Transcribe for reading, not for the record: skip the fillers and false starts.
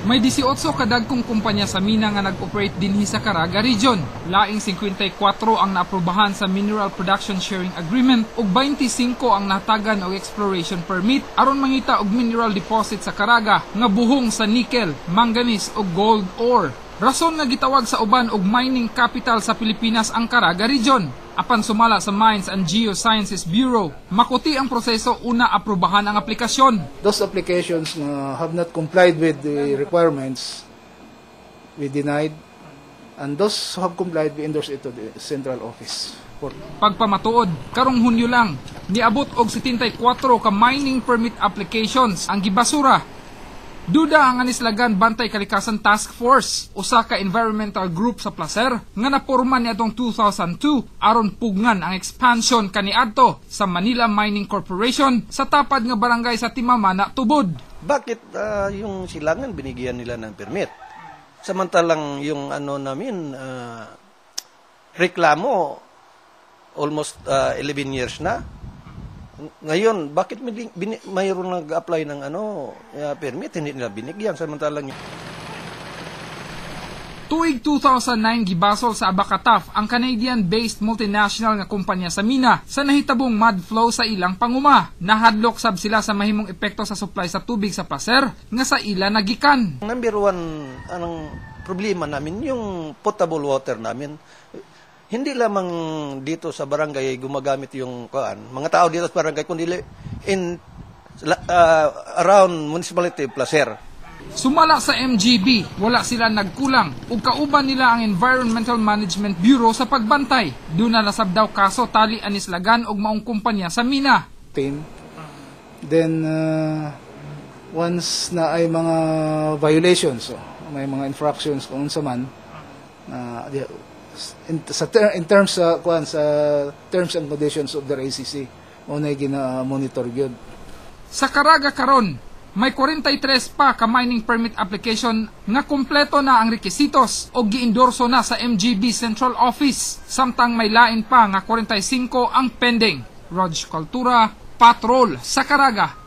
May 18 kadagkong kumpanya sa mina nga nag-operate dinhi sa Caraga Region. Laing 54 ang naaprubahan sa Mineral Production Sharing Agreement ug 25 ang natagan og exploration permit aron mangita og mineral deposit sa Caraga nga buhong sa nickel, manganese ug gold ore. Rason nga gitawag sa uban og mining capital sa Pilipinas ang Caraga Region. Apan sumala sa Mines and Geosciences Bureau, makuti ang proseso una aprubahan ang aplikasyon. Those applications have not complied with the requirements, we denied, and those who have complied, we endorsed it to the central office. Pagpamatuod, karong Hunyo lang, niabot og 74 ka mining permit applications ang gibasura. Duda ang anislagan Bantay Kalikasan Task Force, usa ka environmental group sa Placer nga naporma niadtong 2002 aron pugngan ang expansion kaniadto sa Manila Mining Corporation sa tapad nga barangay sa Timamana, Tubod. Bakit yung silangan binigyan nila ng permit? Samantalang yung namin reklamo almost 11 years na. Ngayon, bakit mayroon nag-apply ng permit, hindi nila binigyan samantalang Tuig 2009 gibasol sa Abacataf ang Canadian-based multinational nga kumpanya sa mina sa nahitabong mud flow sa ilang panguma. Nahadlok sab sila sa mahimong epekto sa supply sa tubig sa Placer nga sa ila nagikan. Number one, anong problema namin, yung potable water namin. Hindi lamang dito sa barangay gumagamit yung mga tao dito sa barangay, kundi around municipality Placer. Sumala sa MGB, wala sila nagkulang ug kauban nila ang Environmental Management Bureau sa pagbantay. Doon na nasab daw kaso tali anislagan og maong kumpanya sa mina. Then once na ay mga violations, may mga infractions kung unsa man, in terms sa terms and conditions of the ACC, unay gina-monitor gyud. Sa Caraga karon, may 43 pa ka mining permit application nga kumpleto na ang rekisitos o giendorso na sa MGB Central Office, samtang may lain pa nga 45 ang pending. Rog Cultura, Patrol sa Caraga.